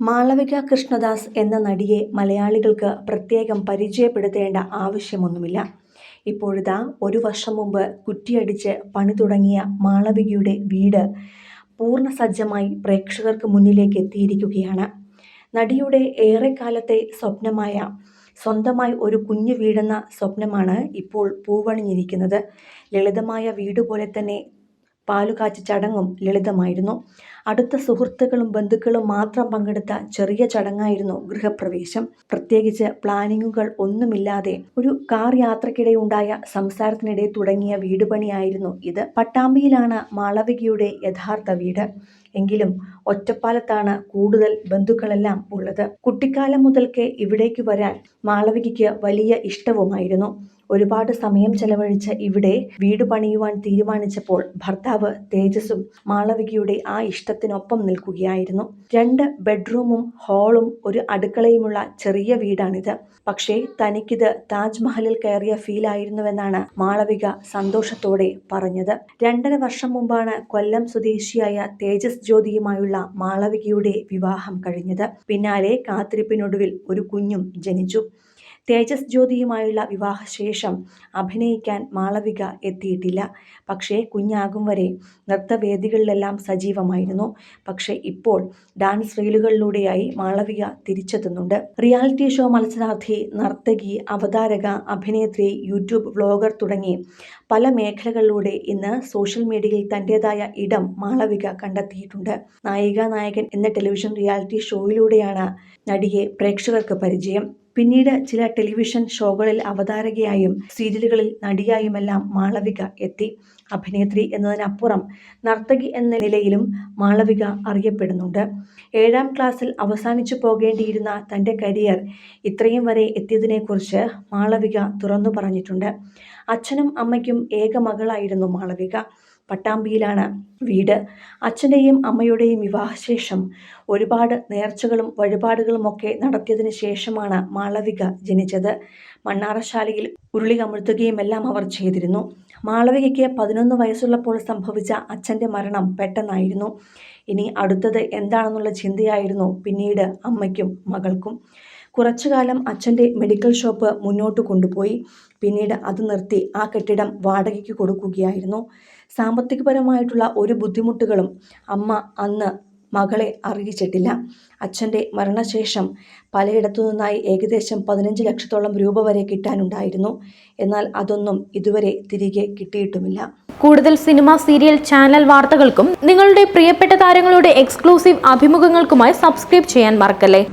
മാളവിക കൃഷ്ണദാസ് എന്ന നടിയെ മലയാളികൾക്ക് പ്രത്യേകം പരിചയപ്പെടുത്തേണ്ട ആവശ്യമൊന്നുമില്ല. ഇപ്പോഴിതാ ഒരു വർഷം മുമ്പ് കുറ്റിയടിച്ച് പണി തുടങ്ങിയ മാളവികയുടെ വീട് പൂർണ്ണസജ്ജമായി പ്രേക്ഷകർക്ക് മുന്നിലേക്ക് എത്തിയിരിക്കുകയാണ്. നടിയുടെ ഏറെക്കാലത്തെ സ്വപ്നമായ സ്വന്തമായി ഒരു കുഞ്ഞു വീടെന്ന സ്വപ്നമാണ് ഇപ്പോൾ പൂവണിഞ്ഞിരിക്കുന്നത്. ലളിതമായ വീടുപോലെ തന്നെ പാലുകാച്ചി ചടങ്ങും ലളിതമായിരുന്നു. അടുത്ത സുഹൃത്തുക്കളും ബന്ധുക്കളും മാത്രം പങ്കെടുത്ത ചെറിയ ചടങ്ങായിരുന്നു ഗൃഹപ്രവേശം. പ്രത്യേകിച്ച് പ്ലാനിങ്ങുകൾ ഒന്നുമില്ലാതെ ഒരു കാർ യാത്രക്കിടെയുണ്ടായ സംസാരത്തിനിടെ തുടങ്ങിയ വീടുപണിയായിരുന്നു ഇത്. പട്ടാമ്പിയിലാണ് മാളവികയുടെ യഥാർത്ഥ വീട്. എങ്കിലും ഒറ്റപ്പാലത്താണ് കൂടുതൽ ബന്ധുക്കളെല്ലാം ഉള്ളത്. കുട്ടിക്കാലം മുതൽക്കേ ഇവിടേക്ക് വരാൻ മാളവികയ്ക്ക് വലിയ ഇഷ്ടവുമായിരുന്നു. ഒരുപാട് സമയം ചെലവഴിച്ച് ഇവിടെ വീട് പണിയുവാൻ തീരുമാനിച്ചപ്പോൾ ഭർത്താവ് തേജസും മാളവികയുടെ ആ ഇഷ്ടത്തിനൊപ്പം നിൽക്കുകയായിരുന്നു. 2 ബെഡ്റൂമും ഹാളും ഒരു അടുക്കളയുമുള്ള ചെറിയ വീടാണിത്. പക്ഷേ തനിക്കിത് താജ്മഹലിൽ കയറിയ ഫീൽ ആയിരുന്നുവെന്നാണ് മാളവിക സന്തോഷത്തോടെ പറഞ്ഞത്. 2.5 വർഷം മുമ്പാണ് കൊല്ലം സ്വദേശിയായ തേജസ് ജ്യോതിയുമായുള്ള മാളവികയുടെ വിവാഹം കഴിഞ്ഞത്. പിന്നാലെ കാത്തിരിപ്പിനൊടുവിൽ ഒരു കുഞ്ഞും ജനിച്ചു. തേജസ് ജ്യോതിയുമായുള്ള വിവാഹശേഷം അഭിനയിക്കാൻ മാളവിക എത്തിയിട്ടില്ല. പക്ഷേ കുഞ്ഞാകും വരെ നൃത്തവേദികളിലെല്ലാം സജീവമായിരുന്നു. പക്ഷേ ഇപ്പോൾ ഡാൻസ് റീലുകളിലൂടെയായി മാളവിക തിരിച്ചെത്തുന്നുണ്ട്. റിയാലിറ്റി ഷോ മത്സരാർത്ഥി, നർത്തകി, അവതാരക, അഭിനേത്രി, യൂട്യൂബ് വ്ലോഗർ തുടങ്ങി പല മേഖലകളിലൂടെ ഇന്ന് സോഷ്യൽ മീഡിയയിൽ തൻ്റെതായ ഇടം മാളവിക കണ്ടെത്തിയിട്ടുണ്ട്. നായിക നായകൻ എന്ന ടെലിവിഷൻ റിയാലിറ്റി ഷോയിലൂടെയാണ് നടിയെ പ്രേക്ഷകർക്ക് പരിചയം. പിന്നീട് ചില ടെലിവിഷൻ ഷോകളിൽ അവതാരകയായും സീരിയലുകളിൽ നടിയായുമെല്ലാം മാളവിക എത്തി. അഭിനേത്രി എന്നതിനപ്പുറം നർത്തകി എന്ന നിലയിലും മാളവിക അറിയപ്പെടുന്നുണ്ട്. 7ാം ക്ലാസ്സിൽ അവസാനിച്ചു പോകേണ്ടിയിരുന്ന തൻ്റെ കരിയർ ഇത്രയും വരെ എത്തിയതിനെക്കുറിച്ച് മാളവിക തുറന്നു പറഞ്ഞിട്ടുണ്ട്. അച്ഛനും അമ്മയ്ക്കും ഏക മകളായിരുന്നു മാളവിക. പട്ടാമ്പിയിലാണ് വീട്. അച്ഛൻ്റെയും അമ്മയുടെയും വിവാഹശേഷം ഒരുപാട് നേർച്ചകളും വഴിപാടുകളുമൊക്കെ നടത്തിയതിനു ശേഷമാണ് മാളവിക ജനിച്ചത്. മണ്ണാറശാലയിൽ ഉരുളി കമഴ്ത്തുകയുമെല്ലാം അവർ ചെയ്തിരുന്നു. മാളവികയ്ക്ക് 11 വയസ്സുള്ളപ്പോൾ സംഭവിച്ച അച്ഛൻ്റെ മരണം പെട്ടെന്നായിരുന്നു. ഇനി അടുത്തത് എന്താണെന്നുള്ള ചിന്തയായിരുന്നു പിന്നീട് അമ്മയ്ക്കും മകൾക്കും. കുറച്ചുകാലം അച്ഛൻ്റെ മെഡിക്കൽ ഷോപ്പ് മുന്നോട്ട് കൊണ്ടുപോയി. പിന്നീട് അത് നിർത്തി ആ കെട്ടിടം വാടകയ്ക്ക് കൊടുക്കുകയായിരുന്നു. സാമ്പത്തികപരമായിട്ടുള്ള ഒരു ബുദ്ധിമുട്ടുകളും അമ്മ അന്ന് മകളെ അറിയിച്ചിട്ടില്ല. അച്ഛൻ്റെ മരണശേഷം പലയിടത്തു നിന്നായി ഏകദേശം 15 ലക്ഷത്തോളം രൂപ വരെ കിട്ടാനുണ്ടായിരുന്നു. എന്നാൽ അതൊന്നും ഇതുവരെ തിരികെ കിട്ടിയിട്ടുമില്ല. കൂടുതൽ സിനിമ, സീരിയൽ, ചാനൽ വാർത്തകൾക്കും നിങ്ങളുടെ പ്രിയപ്പെട്ട താരങ്ങളുടെ എക്സ്ക്ലൂസീവ് അഭിമുഖങ്ങൾക്കുമായി സബ്സ്ക്രൈബ് ചെയ്യാൻ മറക്കല്ലേ.